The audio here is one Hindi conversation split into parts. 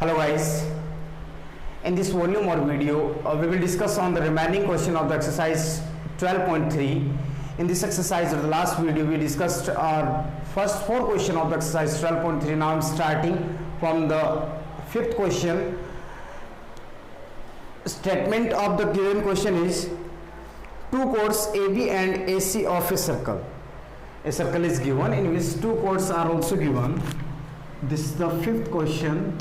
Hello guys, in this volume or video we will discuss on the remaining question of the exercise 12.3. In this exercise of the last video we discussed our first 4 question of the exercise 12.3. Now I am starting from the 5th question. Statement of the given question is 2 chords AB and AC of a circle. A circle is given in which 2 chords are also given. This is the 5th question.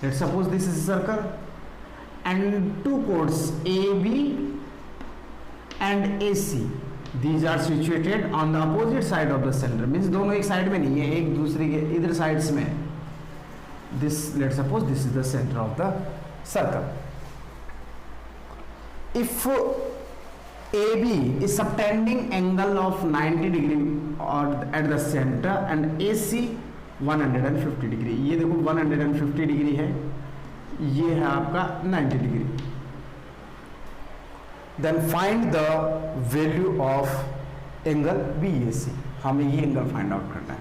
Let's suppose this is a circle and 2 chords AB and AC. These are situated on the opposite side of the center. Means दोनों एक साइड में नहीं है, एक दूसरे के इधर साइड्स में. This let's suppose this is the center of the circle. If AB is subtending angle of 90 degree or at the center and AC 150 degree. ये देखो 150 डिग्री है, ये है आपका 90 degree. Then find the value of angle BAC. हमें ये एंगल फाइंड आउट करना है.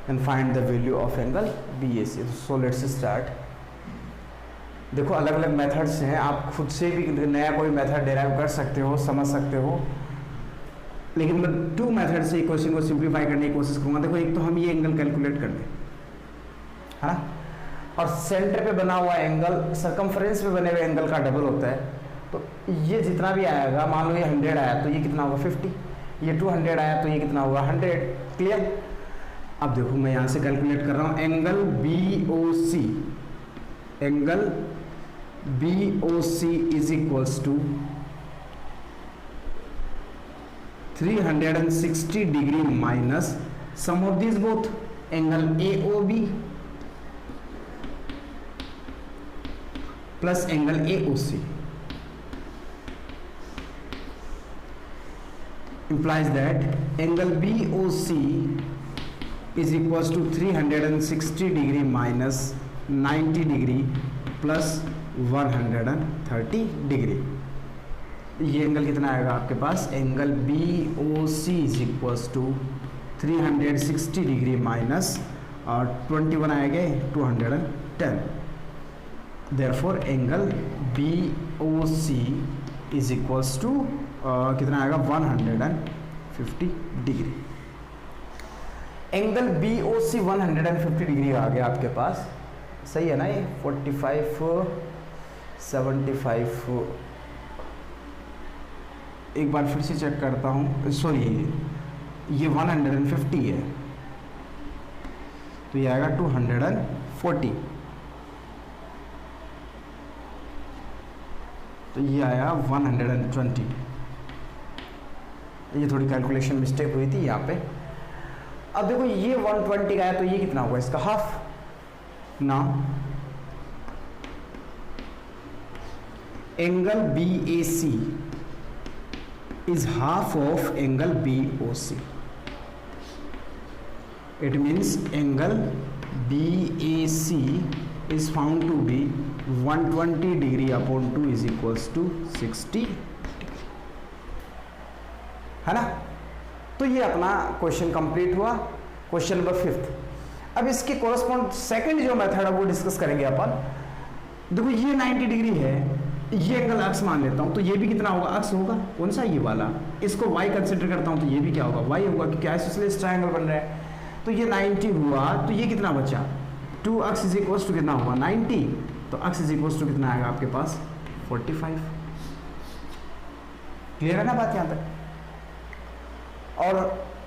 Then find the value of angle BAC. So let's start. देखो अलग अलग मेथड्स हैं, आप खुद से भी नया कोई मेथड डेराइव कर सकते हो, समझ सकते हो, लेकिन मैं 2 मेथड से क्वेश्चन को सिंप्लीफाई करने की कोशिश करूंगा. देखो एक तो हम ये एंगल कैलकुलेट कर लें, है ना, और सेंटर पे बना हुआ एंगल सरकमफ्रेंस पे बने हुए एंगल का डबल होता है. तो ये जितना भी आएगा, मान लो ये 100 आया तो ये कितना होगा 50, ये 200 आया तो ये कितना होगा 100. क्लियर. अब देखो मैं यहाँ से कैलकुलेट कर रहा हूँ angle BOC. Angle BOC is equals to 360 degree minus sum of this both angle AOB plus angle AOC implies that angle BOC is equals to 360 degree minus 90 degree plus 130 degree. ये एंगल कितना आएगा आपके पास? Angle BOC is equals to 360 degree minus और 21 आएगा 210. Therefore angle BOC is equals to कितना आएगा 150 डिग्री. एंगल BOC 150 डिग्री आ गया आपके पास. सही है ना? ये 45 75. एक बार फिर से चेक करता हूँ. सॉरी, ये 150 है तो ये आएगा 240. तो ये आया 120. ये थोड़ी कैलकुलेशन मिस्टेक हुई थी यहाँ पे. अब देखो ये 120 का है तो ये कितना होगा इसका half. Now angle BAC is half of angle BOC. It means angle BAC is found to be 120 degree upon 2 is equals to 60, है ना. तो ये अपना क्वेश्चन कंप्लीट हुआ, क्वेश्चन नंबर 5th. अब इसके कोरस्पॉन्ड सेकंड जो मेथड है वो डिस्कस करेंगे अपन. देखो ये 90 डिग्री है, ये एंगल अक्स मान लेता हूं तो ये भी कितना होगा? अक्स होगा. कौन सा? ये वाला. इसको y कंसिडर करता हूं तो ये भी क्या होगा? y होगा, क्योंकि आइसोसेलेस ट्रायंगल बन रहा है. तो ये 90 हुआ तो ये कितना बचा? 2x इज इक्वल्स टू कितना होगा 90. तो x इज इक्वल्स टू कितना आएगा आपके पास 45. क्लियर है ना बात यहां तक? और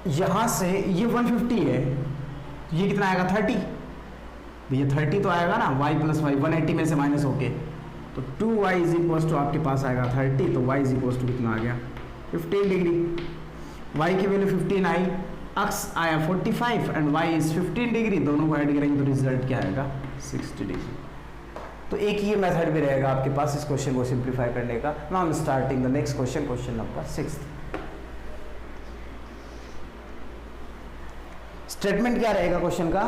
यहां से ये 150 है, ये कितना आएगा 30. ये 30 तो आएगा ना, y प्लस वाई 180 में से माइनस होके, तो 2y इज इक्वल्स टू आपके पास आएगा 30. तो y इज इक्वल्स टू कितना आ गया 15 डिग्री. y की वैल्यू 15 आई, x आया 45 एंड y इज 15 डिग्री. दोनों को ऐड करेंगे तो रिजल्ट क्या आएगा 60 डिग्री. तो एक ये मेथड भी रहेगा आपके पास इस क्वेश्चन को सिंप्लीफाई करने का. Now I am starting the next question, question number 6. Statement क्या रहेगा क्वेश्चन का?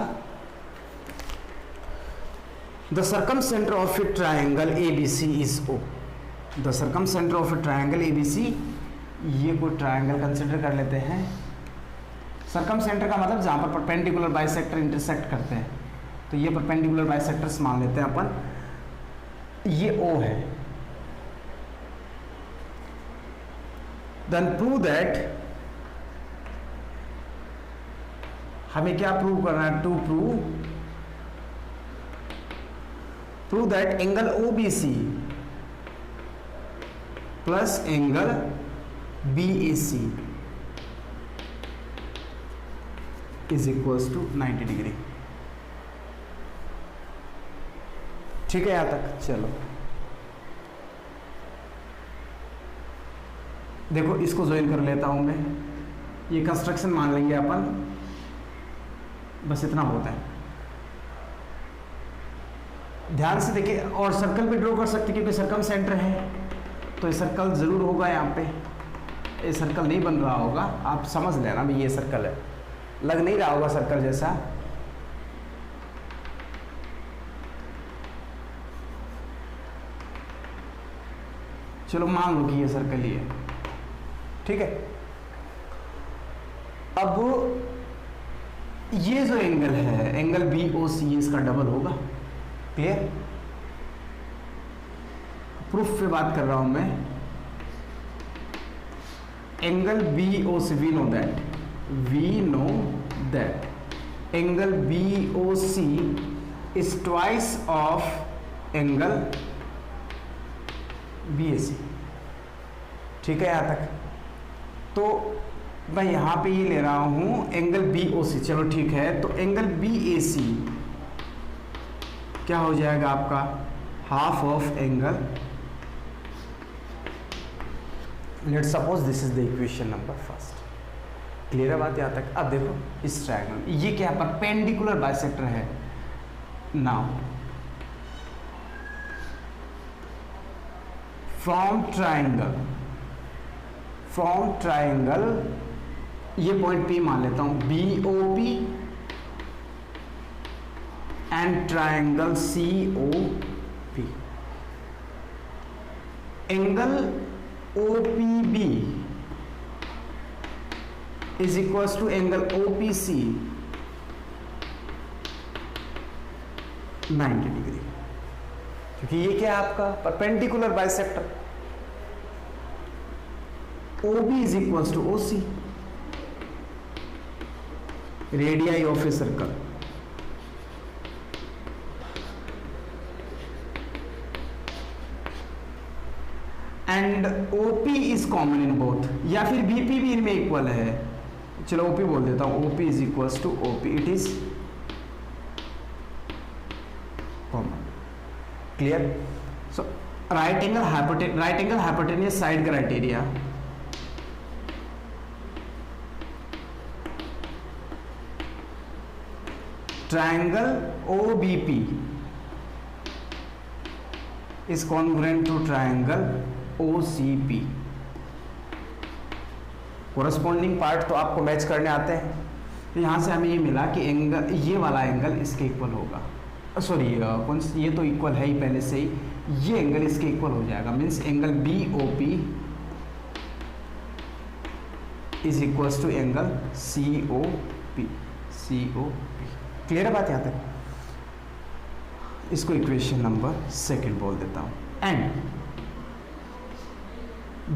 The circumcentre of a triangle ABC is O. The circumcentre of a triangle ABC, ये कोई ट्रायंगल कंसिडर कर लेते हैं. सर्कमसेंटर का मतलब जहाँ पर परपेंडिकुलर बाइसेक्टर इंटरसेक्ट करते हैं. तो ये परपेंडिकुलर बाइसेक्टर्स मान लेते हैं अपन, ये O है। देन प्रूव दैट, हमें क्या प्रूव करना है, to prove that angle OBC plus angle BAC is equals to 90 degree. ठीक है यहां तक? चलो देखो, इसको ज्वाइन कर लेता हूं मैं, ये कंस्ट्रक्शन मान लेंगे अपन, बस इतना होता है। ध्यान से देखिए, और सर्कल भी ड्रॉ कर सकते क्योंकि सर्कम सेंटर है, तो ये सर्कल जरूर होगा यहाँ पे। ये सर्कल नहीं बन रहा होगा, आप समझ लेना भी ये सर्कल है, लग नहीं रहा होगा सर्कल जैसा। चलो मान लो कि ये सर्कल ही है, ठीक है। अब ये जो एंगल है, एंगल BOC, इसका डबल होगा। क्लियर? प्रूफ पे बात कर रहा हूं मैं। Angle BOC, we know that angle BOC is twice of angle BAC। ठीक है यहां तक? तो मैं यहां पे ये ले रहा हूं एंगल BOC, चलो ठीक है। तो एंगल BAC क्या हो जाएगा आपका, half of angle, let's suppose this is the equation number first. Clear है बात यहां तक? अब देखो इस ट्रायंगल, ये क्या है, परपेंडिकुलर बाइसेक्टर है। नाउ फ्रॉम ट्राइंगल, ये पॉइंट P मान लेता हूं, BOP and triangle COP, angle OPB is equals to angle OPC 90 degree, क्योंकि ये क्या है आपका perpendicular bisector. OB is equals to OC, radii of a circle, and OP is common in both, या फिर BP भी इनमें इक्वल है। चलो OP बोल देता हूं, OP is equals to OP, it is common. Clear? So right angle hypotenuse side criteria, triangle OBP is congruent to triangle OCP। Corresponding part तो आपको मैच करने आते हैं, तो यहाँ से हमें ये मिला कि एंगल, ये वाला एंगल इसके इक्वल होगा। सॉरी कौन, ये तो इक्वल है ही पहले से ही, ये एंगल इसके इक्वल हो जाएगा। Means angle BOP is equals to angle COP। Clear है बात यहाँ तक? इसको इक्वेशन नंबर सेकंड बोल देता हूं। एंड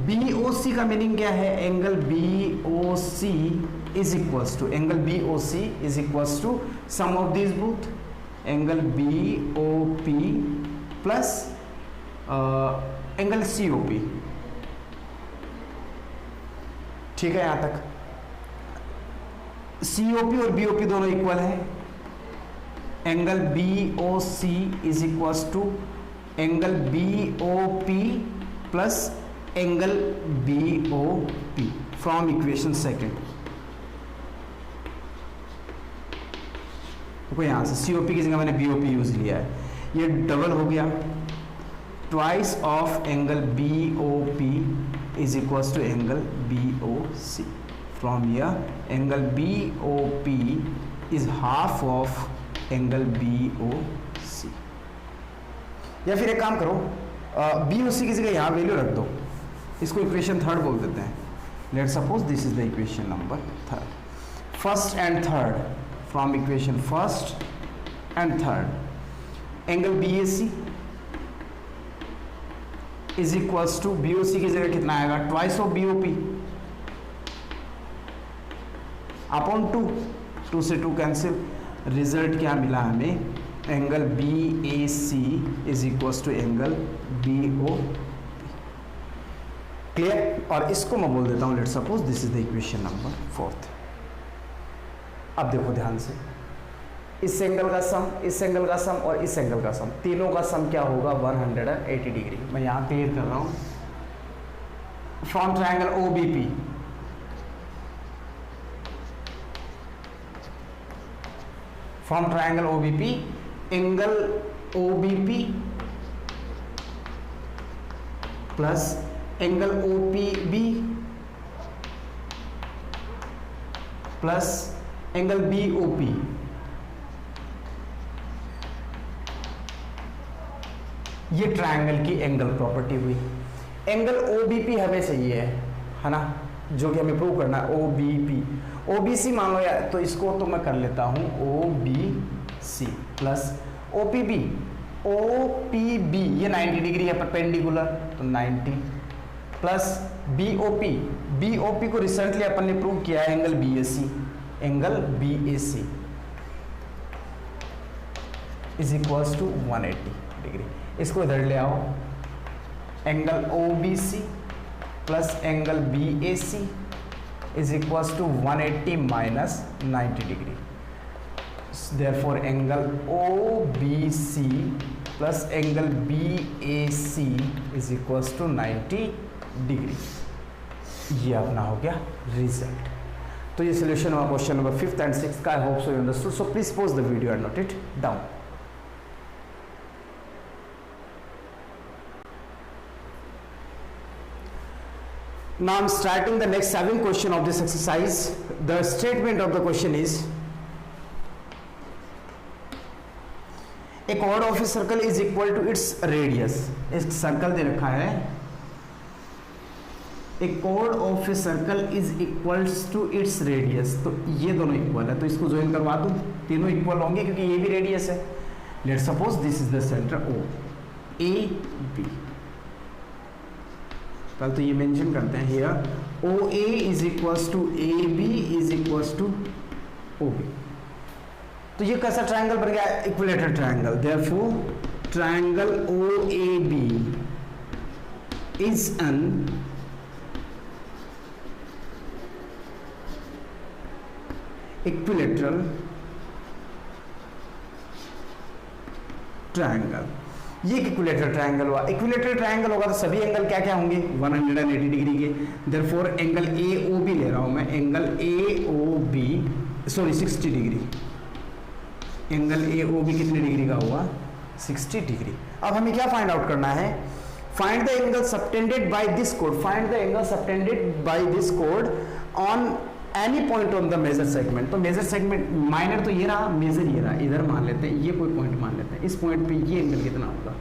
BOC का मीनिंग क्या है, angle BOC is equals to, angle BOC is equals to sum of this both, angle BOP plus angle COP। ठीक है यहां तक? COP और BOP दोनों इक्वल है। Angle BOC is equals to angle BOP plus angle BOP from equation second. देखो यहां से COP की जगह मैंने BOP यूज लिया है, ये डबल हो गया। Twice of angle BOP is equals to angle BOC। From here angle BOP is half of angle BOC। या फिर एक काम करो, BOC की जगह यहाँ वैल्यू रख दो, इसको इक्वेशन थर्ड बोल देते हैं। Let's suppose this is the equation number third. First and third, from equation first and third angle BAC is equals to BOC की जगह कितना आएगा, ट्वाइस ऑफ BOP अपॉन 2 से 2 कैंसिल, रिजल्ट क्या मिला हमें, angle BAC is equals to angle BOP। Clear. और इसको मैं बोल देता हूं let suppose this is the equation number 4। अब देखो ध्यान से, इस एंगल का सम, इस एंगल का सम और इस एंगल का सम, तीनों का सम क्या होगा 180 डिग्री। मैं यहां क्लियर कर रहा हूं, from triangle OBP from triangle OBP angle OBP plus angle OPB plus angle BOP, ये ट्रायंगल की एंगल प्रॉपर्टी हुई। एंगल OBP हमें चाहिए है ना, जो कि हमें प्रूव करना है। OBP OBC मान लो यार, तो इसको तो मैं कर लेता हूं OBC प्लस OPB ये 90 डिग्री है परपेंडिकुलर, तो 90 प्लस BOP को रिसेंटली अपन ने प्रूव किया है angle BAC is equals to 180 degree. इसको इधर ले आओ, angle OBC plus angle BAC is equals to 180 minus 90 degree. Therefore angle OBC plus angle BAC is equals to 90 degree. ये अपना हो गया रिजल्ट। तो ये सोल्यूशन हुआ question number 5th and 6th का। I hope so you understood, so please pause the video and note it down. Now I'm starting the next 7 question of this exercise. The statement of the question is, a chord of a circle is equal to its radius. एक सर्कल दे रखा है, a chord of a circle is equals to its radius, तो ये दोनों इक्वल है, तो इसको ज्वाइन करवा दूं, तीनों इक्वल होंगे क्योंकि ये भी रेडियस है। Let's suppose this is the centre OAB। पहले तो ये मेंशन करते हैं here OA is equals to AB is equals to OB। तो ये कैसा ट्रायंगल बन गया, equilateral triangle. Therefore triangle OAB is an equilateral triangle. ये इक्विलेटरल ट्रायंगल हुआ। इक्विलेटरल ट्रायंगल होगा तो सभी एंगल क्या क्या होंगे 180 डिग्री के। देयरफॉर एंगल AOB ले रहा हूं मैं, angle AOB 60 degree. Angle AOB कितने डिग्री का हुआ 60 डिग्री। अब हमें क्या फाइंड आउट करना है, find the angle subtended by this code, find the angle subtended by this code on any point on the major segment. तो मेजर सेगमेंट माइनर तो ये रहा, मेजर ये रहा, इधर मान लेते हैं, ये कोई पॉइंट मान लेते हैं। इस पॉइंट पे ये एंगल कितना होगा,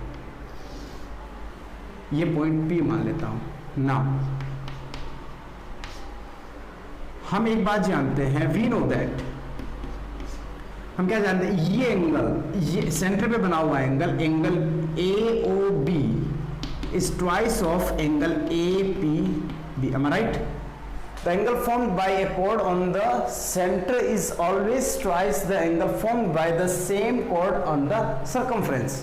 ये पॉइंट P मान लेता हूं। नाउ हम एक बात जानते हैं, वी नो दैट, हम क्या जानते हैं, ये एंगल, ये सेंटर पे बना हुआ angle AOB is twice of angle APB। am I right? The angle formed by a chord on the center is always twice the angle formed by the same chord on the circumference.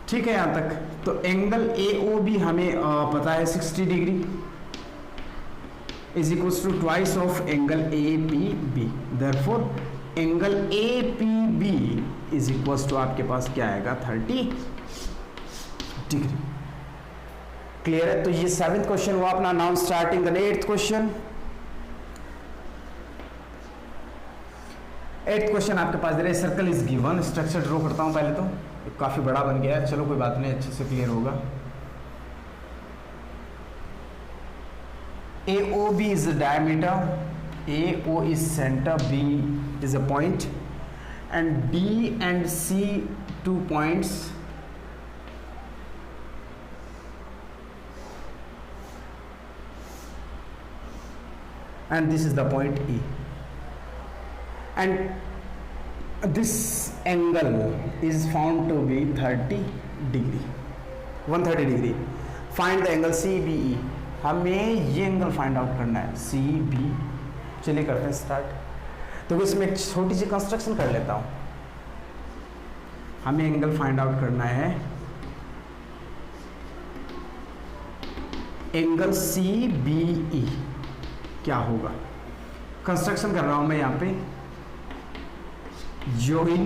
ठीक है यहां तक। तो एंगल AOB हमें पता है 60 degree is equals to twice of angle APB। Therefore angle APB is equals to आपके पास क्या आएगा 30 डिग्री। क्लियर है। तो ये 7th क्वेश्चन हुआ अपना। Now starting the 8th question. 8th question आपके पास दे रहे, circle is given. Structure draw करता हूं पहले, तो काफी बड़ा बन गया है, चलो कोई बात नहीं, अच्छे से क्लियर होगा। AOB is the diameter, AO is center, B is a point, and B and C 2 points, and this is the point E, and this angle is found to be 30 degree, 130 degree. Find the angle C B E, हमें ये एंगल फाइंड आउट करना है सी बी। चलिए करते हैं स्टार्ट। तो इसमें एक छोटी सी कंस्ट्रक्शन कर लेता हूँ। हमें एंगल फाइंड आउट करना है एंगल सी बी ई क्या होगा। कंस्ट्रक्शन कर रहा हूं मैं यहां पे, जॉइन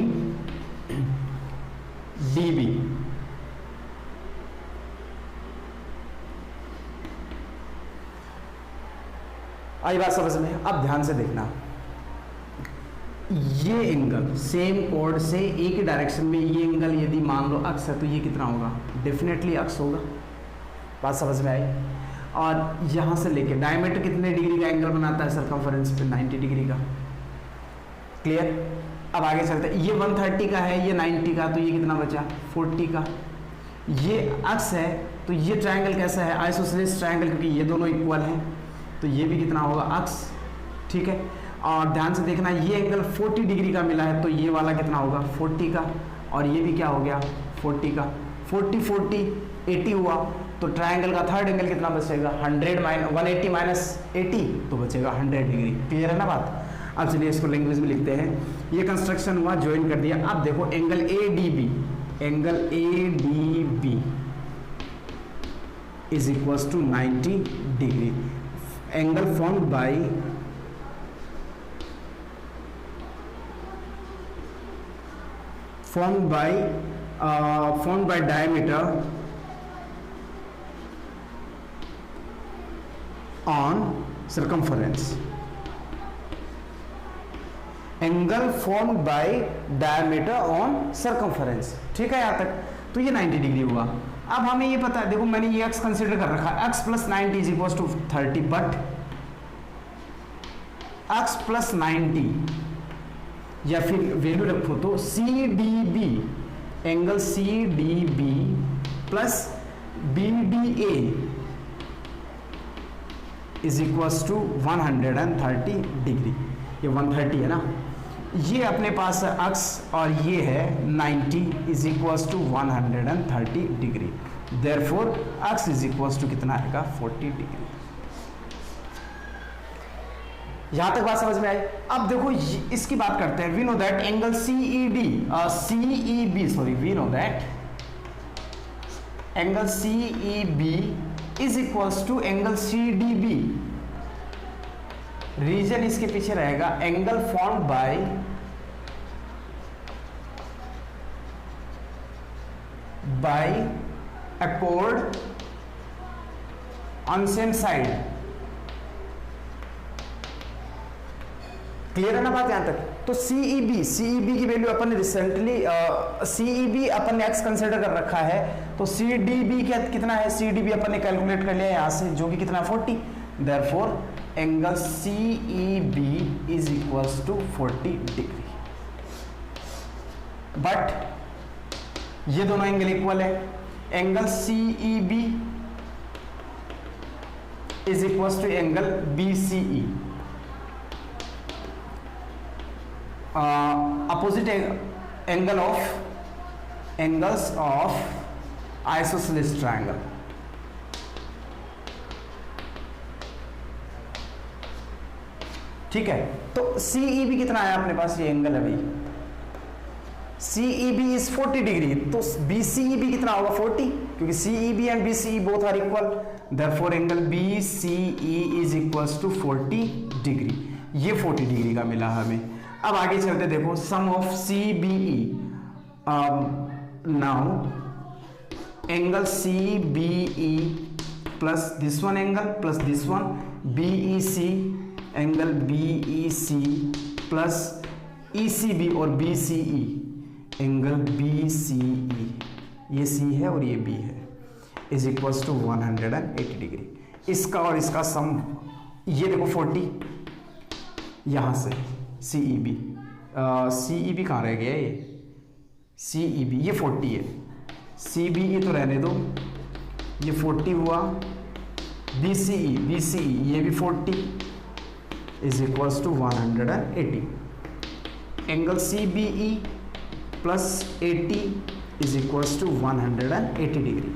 डी बी। आई बात समझ में? अब ध्यान से देखना, ये एंगल सेम कोड से एक ही डायरेक्शन में, ये एंगल यदि मान लो अक्स है तो ये कितना होगा, डेफिनेटली अक्स होगा। बात समझ में आई? और यहाँ से लेके डायमीटर कितने डिग्री का एंगल बनाता है सरकमफरेंस पे, 90 डिग्री का। क्लियर? अब आगे चलते हैं। ये 130 का है, ये 90 का, तो ये कितना बचा, 40 का। ये अक्स है तो ये ट्रायंगल कैसा है, आइसोसेलेस ट्रायंगल, क्योंकि ये दोनों इक्वल हैं, तो ये भी कितना होगा, अक्स। ठीक है, और ध्यान से देखना, ये एंगल 40 डिग्री का मिला है तो ये वाला कितना होगा, 40 का, और ये भी क्या हो गया, 40 का। 40 40 80 हुआ, तो ट्रायंगल का थर्ड एंगल कितना बचेगा, 180 माइनस 80, तो बचेगा 100 डिग्री। क्लियर है ना बात? अब चलिए इसको लैंग्वेज में लिखते हैं। ये कंस्ट्रक्शन हुआ, ज्वाइन कर दिया। अब देखो angle A D B, angle A D B is equals to 90 degree. Angle formed by diameter on circumference। Angle formed by diameter on circumference. ठीक है यहां तक? तो ये 90 डिग्री हुआ। अब हमें ये पता है, देखो मैंने ये x कंसीडर कर रखा है, x plus 90 is equal to 30, but x plus 90 या फिर वैल्यू रखो तो C D B, angle C D B plus B D A is equals to 130 degree. ये 130 है ना, ये अपने पास है अक्स और ये है 90 is equals to 130 degree. Therefore x is equals to कितना आएगा, 40 डिग्री। यहां तक बात समझ में आई? अब देखो इसकी बात करते हैं। We know that angle we know that angle CEB is equals to angle CDB। Reason इसके पीछे रहेगा angle formed by a chord on same side। क्लियर है ना बात यहां तक? तो CEB की वैल्यू अपन ने रिसेंटली CEB अपन ने x कंसिडर कर रखा है, तो CDB क्या कितना है, CDB अपन ने कैलकुलेट कर लिया यहां से, जो कि कितना 40। Therefore angle CEB is equals to 40 degree. But ये दोनों एंगल इक्वल है। Angle CEB is equals to angle BCE। Opposite angles of isosceles triangle. ठीक है, तो CEB कितना है अपने पास, ये एंगल है भाई, CEB इज 40 डिग्री, तो BCEB कितना होगा, 40, क्योंकि CEB and BCE both are equal. Therefore angle BCE is equals to 40 degree. ये 40 डिग्री का मिला हमें। अब आगे चलते, देखो sum of CBE। Now angle CBE plus this one angle plus this one, BEC angle BEC plus ECB और BCE एंगल BCE, ये C है और ये B है, इज इक्वल्स टू 180 डिग्री। इसका और इसका सम, ये देखो 40 यहां से CEB CEB कहाँ रह गया, ये CEB ये 40 है, CBE तो रहने दो, ये 40 हुआ, BCE ये भी 40 is equals to 180। Angle C B E plus 80 is equals to 180 degree.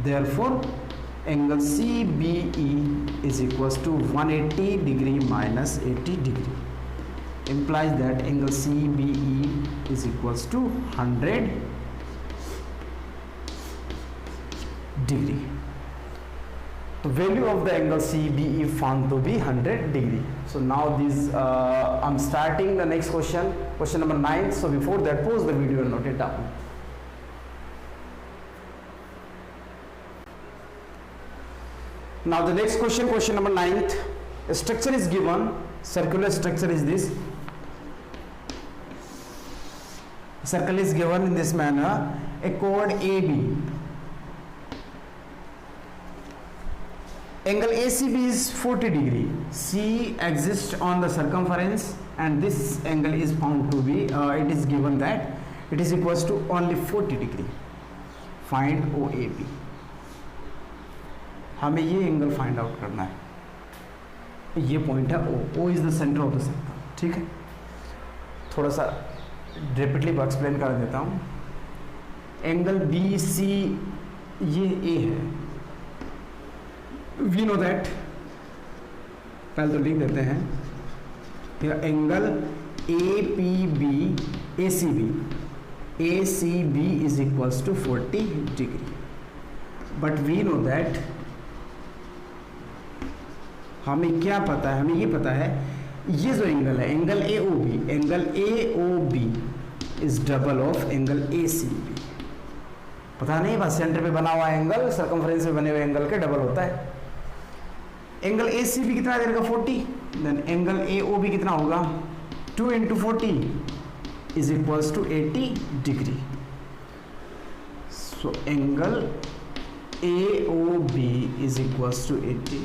Therefore angle C B E is equals to 180 degree minus 80 degree. implies that angle CBE is equals to 100 degree. The value of the angle CBE found to be 100 degree. So now this I'm starting the next question, question number 9. So before that, pause the video and note it down. Now the next question, question number 9th. A structure is given, circular structure is this. Circle is given in this manner. A chord AB. Angle ACB is 40 degree. C exists on the circumference, and this angle is found to be. It is given that it is equals to only 40 degree. Find OAB. हमें ये एंगल फाइंड आउट करना है. ये पॉइंट है O. O is the centre of the circle. ठीक है, थोड़ा सा रेपिडली एक्सप्लेन कर देता हूँ. एंगल बी सी ये ए है. वी नो दैट, पहले तो लिख देते हैं. Angle A P B A C B is equals to 40 degree. But we know that, हमें क्या पता है, हमें ये पता है ये जो एंगल है angle A O B is double of angle A C B. पता नहीं, बस सेंटर पे बना हुआ एंगल सर्कमफ्रेंस में बने हुए एंगल के डबल होता है. एंगल ए सी बी कितना है देगा 40. Then angle A O B कितना होगा 2 into 40 is equals to 80 degree. So angle A O B is equals to 80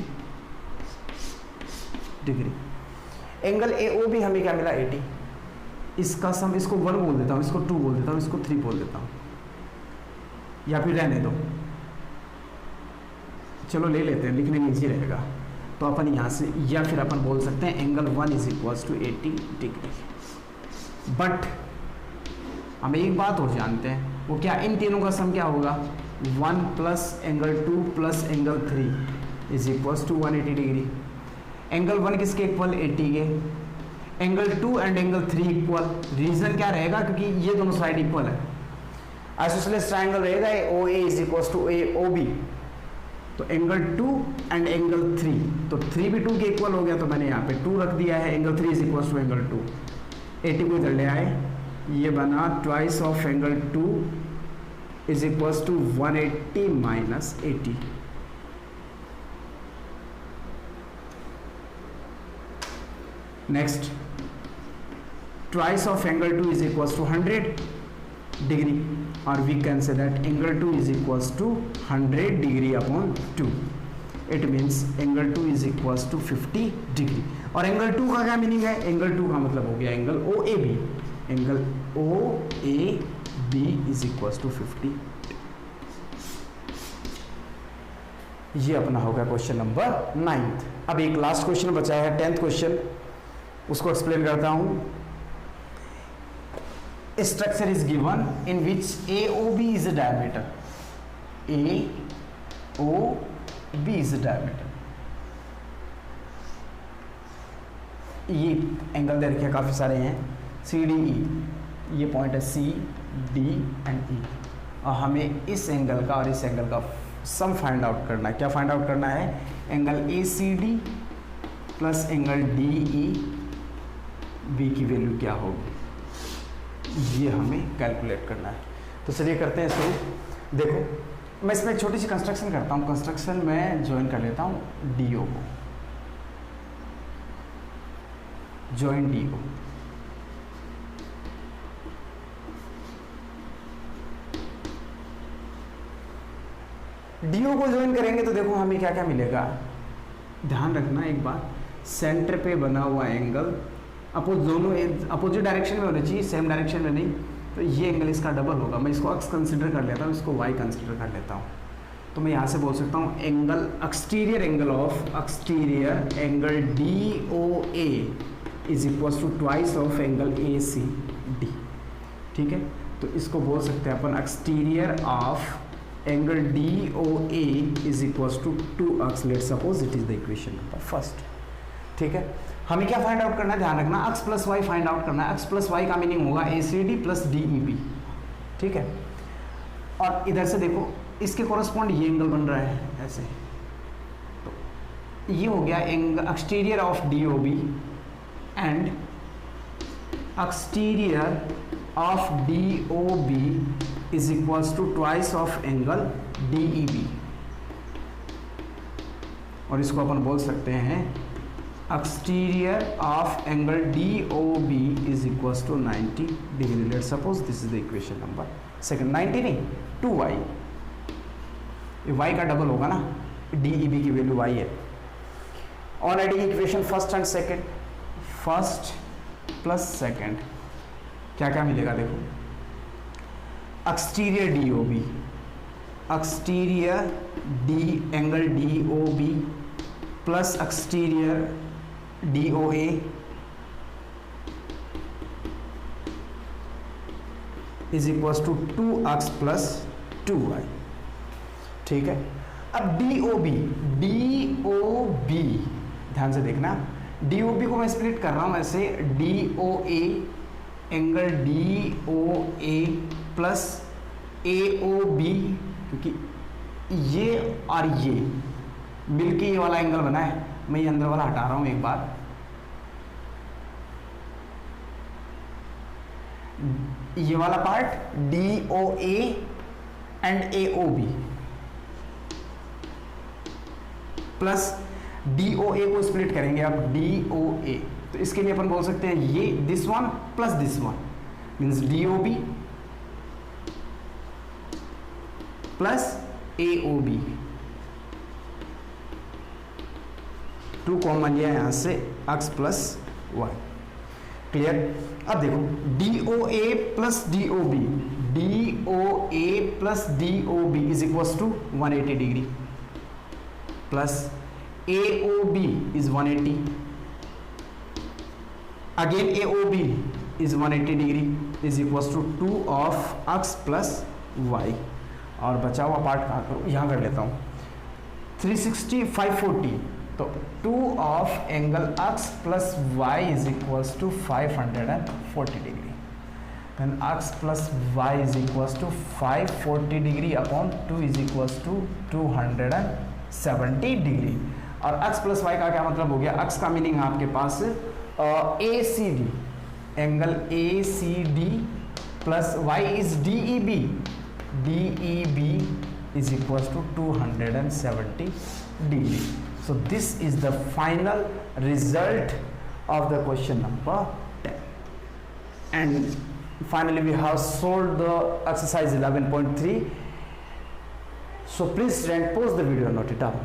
degree. Angle A O B हमें क्या मिला 80. इसका सम, इसको 1 बोल देता हूँ, इसको 2 बोल देता हूँ, इसको 3 बोल देता हूँ, या फिर रहने दो, चलो ले लेते हैं, लिखने में इजी रहेगा. तो अपन यहाँ से, या फिर अपन बोल सकते हैं angle 1 is equals to 80 degree. But हम एक बात और जानते हैं, वो क्या, इन तीनों का सम क्या होगा 1 plus angle 2 plus angle 3 is equals to 180 degree. Angle 1 किसके इक्वल 80 के. Angle 2 and angle 3 equal. Reason क्या रहेगा, क्योंकि ये दोनों साइड इक्वल है. आइसोसेलेस ट्रायंगल रहेगा O A is equals to A O B. तो एंगल 2 एंड एंगल 3, तो 3 भी 2 के इक्वल हो गया, तो मैंने यहाँ पे 2 रख दिया है. Angle 3 is equals to angle 2. 80 को इधर ले आए, ये बना twice of angle 2 is equals to 180 minus 80. Next, twice of angle 2 is equals to 100 degree, or we can say that angle 2 is equals to 100 degree upon 2. It means angle 2 is equals to 50 degree. और angle 2 का क्या मीनिंग है, angle 2 का मतलब हो गया angle OAB. Angle OAB is equals to 50. ये अपना होगा क्वेश्चन नंबर 9th. अब एक लास्ट क्वेश्चन बचा है 10th क्वेश्चन, उसको एक्सप्लेन करता हूं. Structure is given in which AOB is a diameter. AOB is a diameter. ये एंगल दे रखे काफी सारे हैं, CDE, ये पॉइंट है C, D एंड E, और हमें इस एंगल का और इस एंगल का सम फाइंड आउट करना है. क्या फाइंड आउट करना है, angle ACD plus angle DE B की वैल्यू क्या होगी, ये हमें कैलकुलेट करना है. तो चलिए करते हैं शुरू. देखो, मैं इसमें एक छोटी सी कंस्ट्रक्शन करता हूँ. कंस्ट्रक्शन में ज्वाइन कर लेता हूँ DO को, ज्वाइन DO. DO को ज्वाइन करेंगे तो देखो हमें क्या क्या मिलेगा. ध्यान रखना एक बात, सेंटर पे बना हुआ एंगल अपोजिट डायरेक्शन में होना चाहिए, सेम डायरेक्शन में नहीं. तो ये एंगल इसका डबल होगा. मैं इसको एक्स कंसिडर कर लेता हूँ, इसको वाई कंसिडर कर लेता हूँ. तो मैं यहाँ से बोल सकता हूँ exterior angle DOA is equals to twice of angle A C D. ठीक है, तो इसको बोल सकते हैं अपन exterior of angle D O A is equals to 2x। Let suppose it is the equation number first. ठीक है, हमें क्या फाइंड आउट करना है, ध्यान रखना, x plus Y find out करना है। x प्लस वाई का मीनिंग होगा A C D plus D E B. ठीक है, और इधर से देखो इसके कोरस्पॉन्ड ये एंगल बन रहा है ऐसे, तो ये हो गया angle exterior of D O B and exterior of D O B is equals to twice of angle D E B. और इसको अपन बोल सकते हैं exterior of angle D O B is equals to 90 degree. Let suppose this is the equation number second. 90 नहीं, 2y, ये y का डबल होगा ना, डी ई बी की वैल्यू y है। On adding equation first and second, first plus second, क्या क्या मिलेगा देखो, exterior D O B, exterior D angle D O B plus exterior D O A is equals to 2x plus 2y। ठीक है, अब डी ओ बी ध्यान से देखना, डी ओ बी को मैं स्प्लिट कर रहा हूं ऐसे, D O A angle D O A plus A O B, क्योंकि ये और ये मिलके ये वाला एंगल बना है। मैं ये अंदर वाला हटा रहा हूं एक बार, ये वाला part D O A and A O B plus D O A को स्प्लिट करेंगे अब डी ओ ए, तो इसके लिए अपन बोल सकते हैं ये this one plus this one means D O B plus A O B. 2 common लिया यहां से, x प्लस वाई। क्लियर? अब देखो D O A plus D O B, D O A plus D O B is equals to 180 degree plus A O B is 180, again A O B is 180 degree is equals to 2 of x plus y. और बचा हुआ पार्ट कहाँ करूँ, यहाँ कर लेता हूँ, 360 540, तो 2 of angle x plus y is equals to 540 degree, then x plus y is equals to 540 degree upon 2 is equals to 270 degree. और x प्लस वाई का क्या मतलब हो गया, x का मीनिंग है आपके पास A C D, angle A C D plus y is D E B, D E B is equals to 270 degree. So this is the final result of the question number 10. And finally we have solved the exercise 11.3. So please student pause the video, note it down.